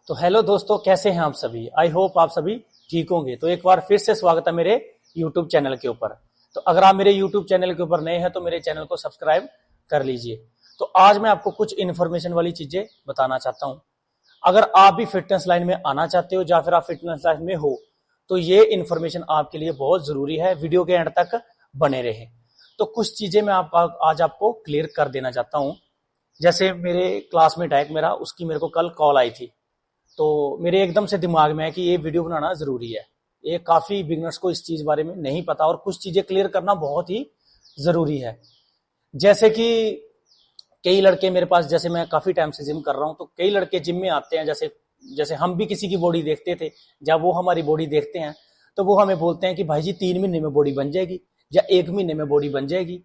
तो हेलो दोस्तों, कैसे हैं आप सभी। आई होप आप सभी ठीक होंगे। तो एक बार फिर से स्वागत है मेरे यूट्यूब चैनल के ऊपर। तो अगर आप मेरे यूट्यूब चैनल के ऊपर नए हैं तो मेरे चैनल को सब्सक्राइब कर लीजिए। तो आज मैं आपको कुछ इन्फॉर्मेशन वाली चीजें बताना चाहता हूं। अगर आप भी फिटनेस लाइन में आना चाहते हो या फिर आप फिटनेस लाइन में हो तो ये इन्फॉर्मेशन आपके लिए बहुत जरूरी है। वीडियो के एंड तक बने रहे। तो कुछ चीजें मैं आज आपको क्लियर कर देना चाहता हूं। जैसे मेरे क्लासमेट है एक मेरा, उसकी मेरे को कल कॉल आई थी। तो मेरे एकदम से दिमाग में है कि ये वीडियो बनाना जरूरी है। ये काफी बिगनर्स को इस चीज बारे में नहीं पता और कुछ चीजें क्लियर करना बहुत ही जरूरी है। जैसे कि कई लड़के मेरे पास, जैसे मैं काफी टाइम से जिम कर रहा हूं, तो कई लड़के जिम में आते हैं। जैसे जैसे हम भी किसी की बॉडी देखते थे, जब वो हमारी बॉडी देखते हैं तो वो हमें बोलते हैं कि भाई जी 3 महीने में बॉडी बन जाएगी या 1 महीने में बॉडी बन जाएगी।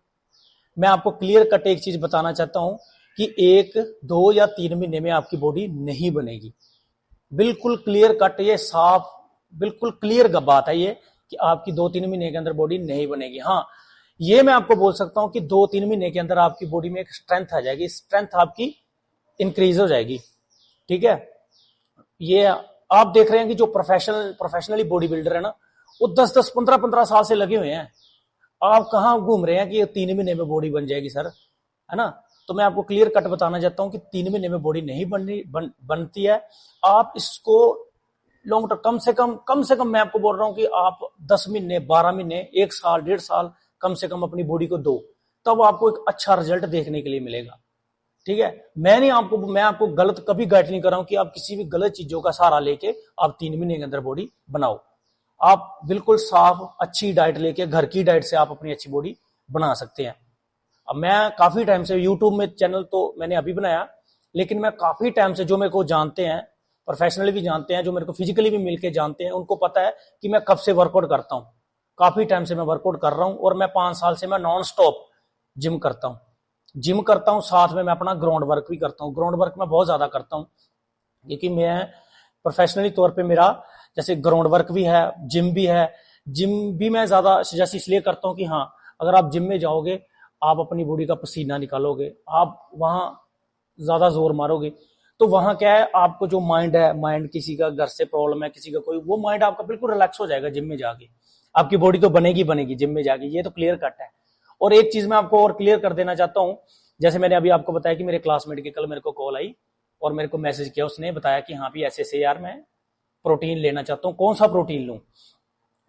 मैं आपको क्लियर कट एक चीज बताना चाहता हूं कि 1, 2 या 3 महीने में आपकी बॉडी नहीं बनेगी। बिल्कुल क्लियर कट, ये साफ बिल्कुल क्लियर बात है ये कि आपकी 2-3 महीने के अंदर बॉडी नहीं बनेगी। हाँ, ये मैं आपको बोल सकता हूं कि 2-3 महीने के अंदर आपकी बॉडी में एक स्ट्रेंथ आ जाएगी, स्ट्रेंथ आपकी इंक्रीज हो जाएगी। ठीक है, ये आप देख रहे हैं कि जो प्रोफेशनली बॉडी बिल्डर है ना, वो 10-10, 15-15 साल से लगे हुए हैं। आप कहां घूम रहे हैं कि 3 महीने में बॉडी बन जाएगी सर, है ना। तो मैं आपको क्लियर कट बताना चाहता हूं कि 3 महीने में बॉडी नहीं बनती है। आप इसको लॉन्ग टर्म, कम से कम मैं आपको बोल रहा हूं कि आप 10 महीने, 12 महीने, 1 साल, 1.5 साल कम से कम अपनी बॉडी को दो, तब आपको एक अच्छा रिजल्ट देखने के लिए मिलेगा। ठीक है, मैं आपको गलत कभी गाइड नहीं कर रहा हूं कि आप किसी भी गलत चीजों का सहारा लेके आप 3 महीने के अंदर बॉडी बनाओ। आप बिल्कुल साफ अच्छी डाइट लेके, घर की डाइट से आप अपनी अच्छी बॉडी बना सकते हैं। अब मैं काफी टाइम से यूट्यूब में चैनल तो मैंने अभी बनाया, लेकिन मैं काफी टाइम से, जो मेरे को जानते हैं, प्रोफेशनली भी जानते हैं, जो मेरे को फिजिकली भी मिलके जानते हैं, उनको पता है कि मैं कब से वर्कआउट करता हूं। काफी टाइम से मैं वर्कआउट कर रहा हूं और मैं 5 साल से मैं नॉन स्टॉप जिम करता हूं। साथ में मैं अपना ग्राउंड वर्क भी करता हूं। ग्राउंड वर्क मैं बहुत ज्यादा करता हूं क्योंकि मैं प्रोफेशनली तौर पे मेरा जैसे ग्राउंड वर्क भी है, जिम भी है। जिम भी मैं ज्यादा जैसे इसलिए करता हूं कि हाँ, अगर आप जिम में जाओगे, आप अपनी बॉडी का पसीना निकालोगे, आप वहां ज्यादा जोर मारोगे, तो वहां क्या है, आपको जो माइंड है, माइंड किसी का घर से प्रॉब्लम है, किसी का कोई, वो माइंड आपका बिल्कुल रिलैक्स हो जाएगा जिम में जाके। आपकी बॉडी तो बनेगी जिम में जाके, ये तो क्लियर कट है। और एक चीज मैं आपको और क्लियर कर देना चाहता हूं। जैसे मैंने अभी आपको बताया कि मेरे क्लासमेट की कल मेरे को कॉल आई और मेरे को मैसेज किया, उसने बताया कि हाँ भी ऐसे यार मैं प्रोटीन लेना चाहता हूँ, कौन सा प्रोटीन लूं।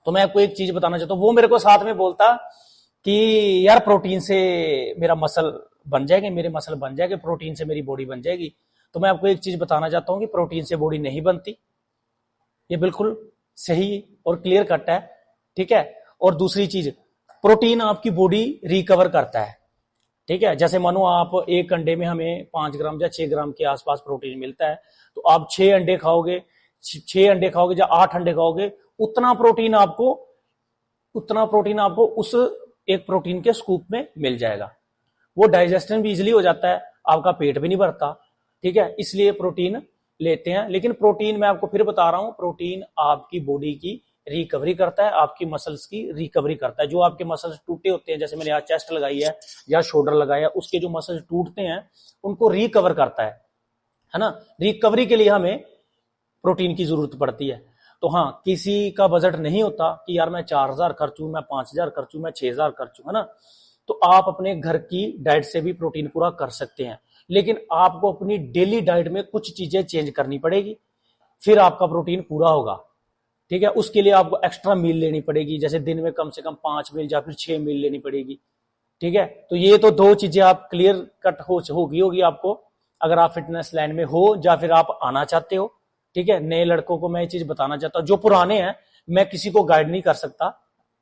तो मैं आपको एक चीज बताना चाहता हूँ। वो मेरे को साथ में बोलता कि यार प्रोटीन से मेरा मसल बन जाएगा, मेरे मसल बन जाएंगे, प्रोटीन से मेरी बॉडी बन जाएगी। तो मैं आपको एक चीज बताना चाहता हूं कि प्रोटीन से बॉडी नहीं बनती। ये बिल्कुल सही और क्लियर कट है। ठीक है, और दूसरी चीज, प्रोटीन आपकी बॉडी रिकवर करता है। ठीक है, जैसे मानो आप एक अंडे में हमें 5 ग्राम या 6 ग्राम के आसपास प्रोटीन मिलता है, तो आप 6 अंडे खाओगे, 6 अंडे खाओगे या 8 अंडे खाओगे, उतना प्रोटीन आपको उस एक प्रोटीन के स्कूप में मिल जाएगा। वो डाइजेशन भी इजीली हो जाता है, आपका पेट भी नहीं भरता। ठीक है, इसलिए प्रोटीन लेते हैं। लेकिन प्रोटीन, मैं आपको फिर बता रहा हूं, प्रोटीन आपकी बॉडी की रिकवरी करता है, आपकी मसल्स की रिकवरी करता है। जो आपके मसल्स टूटे होते हैं, जैसे मैंने आज चेस्ट लगाई है या शोल्डर लगाया, उसके जो मसल्स टूटते हैं उनको रिकवर करता है ना। रिकवरी के लिए हमें प्रोटीन की जरूरत पड़ती है। तो हाँ, किसी का बजट नहीं होता कि यार मैं 4,000 खर्चूं, मैं 5,000 खर्चूं, मैं 6,000 खर्चूं, है ना। तो आप अपने घर की डाइट से भी प्रोटीन पूरा कर सकते हैं। लेकिन आपको अपनी डेली डाइट में कुछ चीजें चेंज करनी पड़ेगी, फिर आपका प्रोटीन पूरा होगा। ठीक है, उसके लिए आपको एक्स्ट्रा मील लेनी पड़ेगी, जैसे दिन में कम से कम 5 मील या फिर 6 मील लेनी पड़ेगी। ठीक है, तो ये तो 2 चीजें आप क्लियर कट होगी आपको, अगर आप फिटनेस लाइन में हो या फिर आप आना चाहते हो। ठीक है, नए लड़कों को मैं ये चीज बताना चाहता हूं। जो पुराने हैं, मैं किसी को गाइड नहीं कर सकता।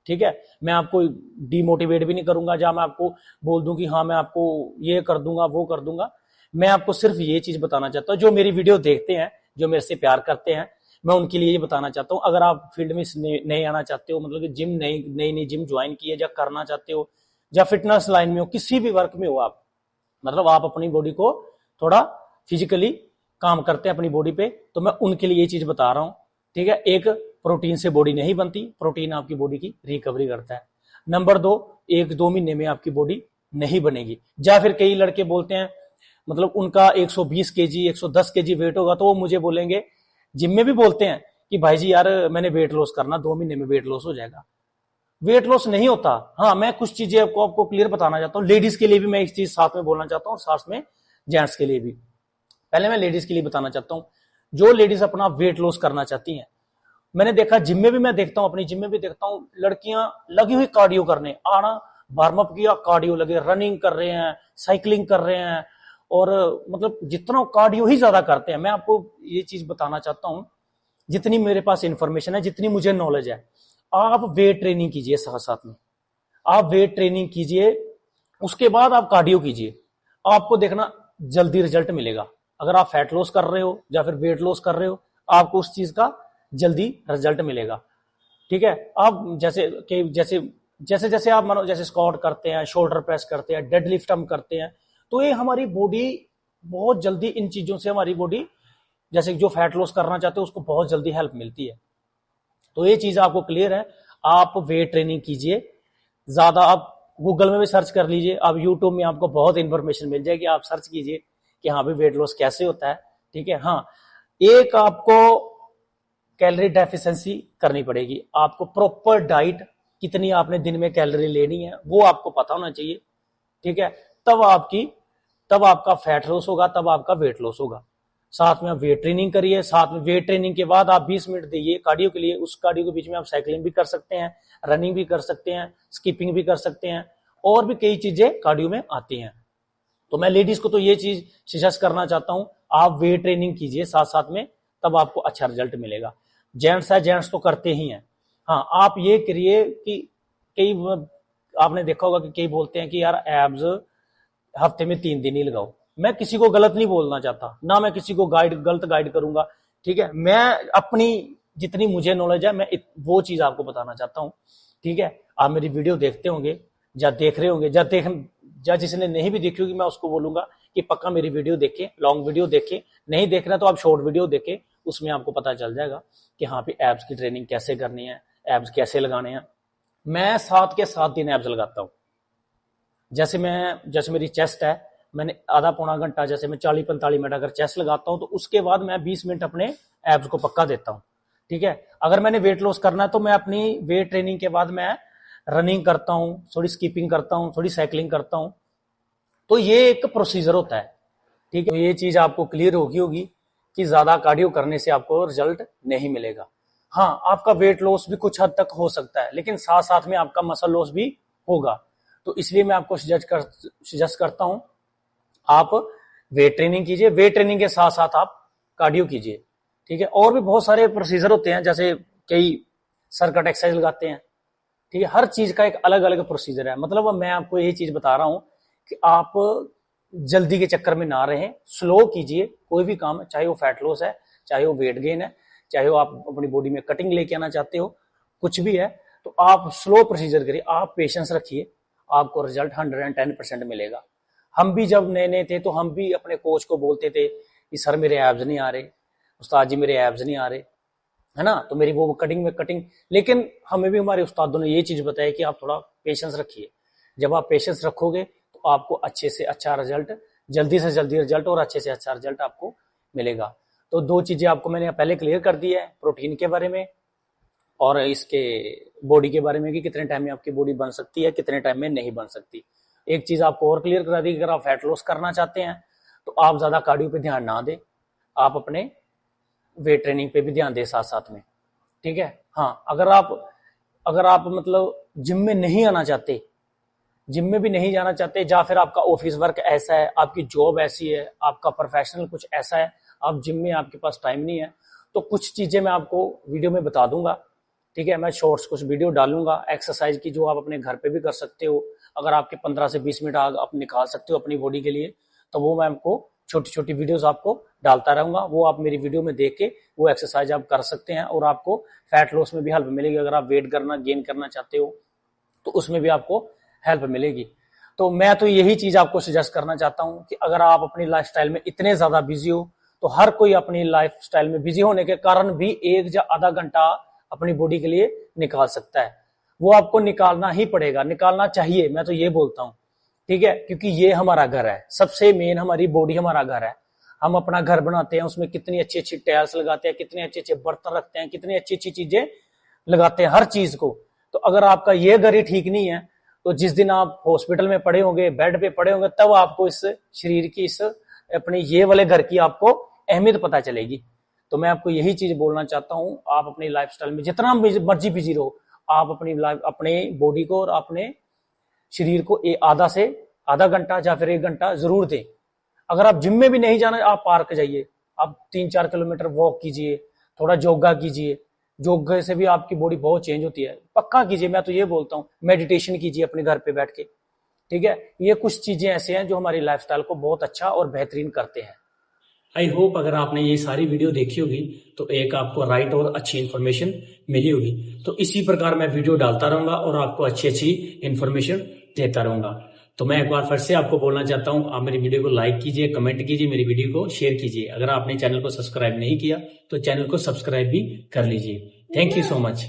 ठीक है, मैं आपको डिमोटिवेट भी नहीं करूंगा, जहां मैं आपको बोल दूं कि हाँ मैं आपको ये कर दूंगा, वो कर दूंगा। मैं आपको सिर्फ ये चीज बताना चाहता हूं, जो मेरी वीडियो देखते हैं, जो मेरे से प्यार करते हैं, मैं उनके लिए ये बताना चाहता हूं। अगर आप फील्ड में नए आना चाहते हो, मतलब कि जिम नई जिम ज्वाइन की है या करना चाहते हो, या फिटनेस लाइन में हो, किसी भी वर्क में हो आप, मतलब आप अपनी बॉडी को थोड़ा फिजिकली काम करते हैं अपनी बॉडी पे, तो मैं उनके लिए ये चीज बता रहा हूं। ठीक है, एक, प्रोटीन से बॉडी नहीं बनती, प्रोटीन आपकी बॉडी की रिकवरी करता है। नंबर 2, 1-2 महीने में आपकी बॉडी नहीं बनेगी। या फिर कई लड़के बोलते हैं, मतलब उनका 120 केजी 110 केजी वेट होगा, तो वो मुझे बोलेंगे जिम में भी बोलते हैं कि भाई जी यार मैंने वेट लॉस करना, 2 महीने में वेट लॉस हो जाएगा। वेट लॉस नहीं होता। हाँ, मैं कुछ चीजें आपको क्लियर बताना चाहता हूँ। लेडीज के लिए भी मैं एक चीज साथ में बोलना चाहता हूँ, साथ में जेंट्स के लिए भी। पहले मैं लेडीज के लिए बताना चाहता हूँ, जो लेडीज अपना वेट लॉस करना चाहती हैं, मैंने देखा जिम में भी, मैं देखता हूँ अपनी जिम में भी देखता हूँ, लड़कियां लगी हुई कार्डियो करने, आना वार्म अप किया, कार्डियो लगे, रनिंग कर रहे हैं, साइकिलिंग कर रहे हैं, और मतलब जितना कार्डियो ही ज्यादा करते हैं। मैं आपको ये चीज बताना चाहता हूँ, जितनी मेरे पास इंफॉर्मेशन है, जितनी मुझे नॉलेज है, आप वेट ट्रेनिंग कीजिए साथ साथ में, आप वेट ट्रेनिंग कीजिए, उसके बाद आप कार्डियो कीजिए, आपको देखना जल्दी रिजल्ट मिलेगा। अगर आप फैट लॉस कर रहे हो या फिर वेट लॉस कर रहे हो, आपको उस चीज का जल्दी रिजल्ट मिलेगा। ठीक है, आप जैसे जैसे आप मानो जैसे स्क्वाट करते हैं, शोल्डर प्रेस करते हैं, डेडलिफ्ट हम करते हैं, तो ये हमारी बॉडी बहुत जल्दी इन चीजों से, हमारी बॉडी जैसे जो फैट लॉस करना चाहते हो उसको बहुत जल्दी हेल्प मिलती है। तो ये चीज आपको क्लियर है। आप वेट ट्रेनिंग कीजिए ज्यादा, आप गूगल में भी सर्च कर लीजिए, आप यूट्यूब में आपको बहुत इंफॉर्मेशन मिल जाएगी, आप सर्च कीजिए कि हाँ भाई वेट लॉस कैसे होता है। ठीक है, हाँ, एक आपको कैलोरी डेफिशिएंसी करनी पड़ेगी, आपको प्रॉपर डाइट, कितनी आपने दिन में कैलोरी लेनी है वो आपको पता होना चाहिए। ठीक है, तब आपका फैट लॉस होगा, तब आपका वेट लॉस होगा। साथ में आप वेट ट्रेनिंग करिए, साथ में वेट ट्रेनिंग के बाद आप 20 मिनट दीजिए कार्डियो के लिए। उस कार्डियो के बीच में आप साइकिलिंग भी कर सकते हैं, रनिंग भी कर सकते हैं, स्किपिंग भी कर सकते हैं, और भी कई चीजें कार्डियो में आती हैं। तो मैं लेडीज को तो ये चीज सजेस्ट करना चाहता हूं, आप वेट ट्रेनिंग कीजिए साथ साथ में, तब आपको अच्छा रिजल्ट मिलेगा। जेंट्स है, जेंट्स तो करते ही हैं। हाँ, आप ये करिए कि कई, आपने देखा होगा कि कई बोलते हैं कि यार एब्स हफ्ते में 3 दिन ही लगाओ। मैं किसी को गलत नहीं बोलना चाहता, ना मैं किसी को गलत गाइड करूंगा। ठीक है, मैं अपनी जितनी मुझे नॉलेज है मैं वो चीज आपको बताना चाहता हूँ। ठीक है, आप मेरी वीडियो देखते होंगे या देख रहे होंगे, या जिसने नहीं भी देखी होगी मैं उसको बोलूंगा कि पक्का मेरी वीडियो देखें, लॉन्ग वीडियो देखें। नहीं देखना तो आप शॉर्ट वीडियो देखें, उसमें आपको पता चल जाएगा कि हाँ भी एब्स की ट्रेनिंग कैसे करनी है, एब्स कैसे लगाने हैं। मैं 7 के 7 दिन एब्स लगाता हूँ। जैसे मेरी चेस्ट है, मैंने आधा पौना घंटा, जैसे मैं 40-45 मिनट अगर चेस्ट लगाता हूं, तो उसके बाद मैं 20 मिनट अपने एब्स को पक्का देता हूं। ठीक है, अगर मैंने वेट लॉस करना है तो मैं अपनी वेट ट्रेनिंग के बाद मैं रनिंग करता हूं, थोड़ी स्किपिंग करता हूं, थोड़ी साइकिलिंग करता हूं। तो ये एक प्रोसीजर होता है। ठीक है, तो ये चीज आपको क्लियर होगी कि ज्यादा कार्डियो करने से आपको रिजल्ट नहीं मिलेगा। हाँ, आपका वेट लॉस भी कुछ हद तक हो सकता है, लेकिन साथ साथ में आपका मसल लॉस भी होगा। तो इसलिए मैं आपको सजेस्ट करता हूं, आप वेट ट्रेनिंग कीजिए, वेट ट्रेनिंग के साथ साथ आप कार्डियो कीजिए। ठीक है, और भी बहुत सारे प्रोसीजर होते हैं, जैसे कई सर्किट एक्सरसाइज लगाते हैं। ठीक है, हर चीज का एक अलग अलग प्रोसीजर है। मतलब मैं आपको यही चीज बता रहा हूं कि आप जल्दी के चक्कर में ना रहें, स्लो कीजिए कोई भी काम, चाहे वो फैट लॉस है, चाहे वो वेट गेन है, चाहे वो आप अपनी बॉडी में कटिंग लेके आना चाहते हो, कुछ भी है, तो आप स्लो प्रोसीजर करिए, आप पेशेंस रखिए, आपको रिजल्ट 110% मिलेगा। हम भी जब नए नए थे तो हम भी अपने कोच को बोलते थे कि सर मेरे एब्स नहीं आ रहे, उस्ताद जी मेरे एब्स नहीं आ रहे, है ना, तो मेरी वो कटिंग, लेकिन हमें भी हमारे उस्तादों ने ये चीज बताया कि आप थोड़ा पेशेंस रखिए। जब आप पेशेंस रखोगे तो आपको अच्छे से अच्छा रिजल्ट, जल्दी से जल्दी रिजल्ट और अच्छे से अच्छा रिजल्ट आपको मिलेगा। तो 2 चीजें आपको मैंने पहले क्लियर कर दी है, प्रोटीन के बारे में और इसके बॉडी के बारे में कि कितने टाइम में आपकी बॉडी बन सकती है, कितने टाइम में नहीं बन सकती। एक चीज आपको और क्लियर करा दी, अगर आप फैट लॉस करना चाहते हैं तो आप ज्यादा कार्डियो पे ध्यान ना दें, आप अपने वेट ट्रेनिंग पे भी ध्यान दें साथ साथ में। ठीक है, हाँ, अगर आप मतलब जिम में नहीं आना चाहते, जिम में भी नहीं जाना चाहते, या फिर आपका ऑफिस वर्क ऐसा है, आपकी जॉब ऐसी है, आपका प्रोफेशनल कुछ ऐसा है, आप जिम में आपके पास टाइम नहीं है, तो कुछ चीजें मैं आपको वीडियो में बता दूंगा। ठीक है, मैं शॉर्ट्स कुछ वीडियो डालूंगा एक्सरसाइज की, जो आप अपने घर पे भी कर सकते हो। अगर आपके 15 से 20 मिनट आप निकाल सकते हो अपनी बॉडी के लिए, तो वो मैं आपको छोटी छोटी वीडियोस आपको डालता रहूंगा, वो आप मेरी वीडियो में देख के वो एक्सरसाइज आप कर सकते हैं, और आपको फैट लॉस में भी हेल्प मिलेगी। अगर आप वेट गेन करना चाहते हो तो उसमें भी आपको हेल्प मिलेगी। तो मैं तो यही चीज आपको सजेस्ट करना चाहता हूं कि अगर आप अपनी लाइफस्टाइल में इतने ज्यादा बिजी हो, तो हर कोई अपनी लाइफस्टाइल में बिजी होने के कारण भी 1 या आधा घंटा अपनी बॉडी के लिए निकाल सकता है। वो आपको निकालना ही पड़ेगा, निकालना चाहिए, मैं तो ये बोलता हूं। ठीक है, क्योंकि ये हमारा घर है, सबसे मेन हमारी बॉडी हमारा घर है। हम अपना घर बनाते हैं, उसमें कितनी अच्छी अच्छी टाइल्स लगाते हैं, कितने अच्छे अच्छे बर्तन रखते हैं, कितनी अच्छी अच्छी चीजें लगाते हैं हर चीज को। तो अगर आपका ये घर ही ठीक नहीं है, तो जिस दिन आप हॉस्पिटल में पड़े होंगे, बेड पे पड़े होंगे, तब आपको इस शरीर की, इस अपने ये वाले घर की आपको अहमियत पता चलेगी। तो मैं आपको यही चीज बोलना चाहता हूं, आप अपनी लाइफस्टाइल में जितना मर्जी बिजी रहो, आप अपनी लाइफ, अपने बॉडी को और अपने शरीर को आधा से आधा घंटा या फिर 1 घंटा जरूर दें। अगर आप जिम में भी नहीं जाना, आप पार्क जाइए, आप 3-4 किलोमीटर वॉक कीजिए, थोड़ा योगा कीजिए। योगा से भी आपकी बॉडी बहुत चेंज होती है, पक्का कीजिए। मैं तो ये बोलता हूँ, मेडिटेशन कीजिए अपने घर पे बैठ के, ठीक है। ये कुछ चीजें ऐसे हैं जो हमारी लाइफस्टाइल को बहुत अच्छा और बेहतरीन करते हैं। आई होप अगर आपने ये सारी वीडियो देखी होगी तो एक आपको राइट और अच्छी इन्फॉर्मेशन मिली होगी। तो इसी प्रकार मैं वीडियो डालता रहूंगा और आपको अच्छी अच्छी इन्फॉर्मेशन देता रहूंगा। तो मैं एक बार फिर से आपको बोलना चाहता हूं, आप मेरी वीडियो को लाइक कीजिए, कमेंट कीजिए, मेरी वीडियो को शेयर कीजिए। अगर आपने चैनल को सब्सक्राइब नहीं किया तो चैनल को सब्सक्राइब भी कर लीजिए। Thank you so much.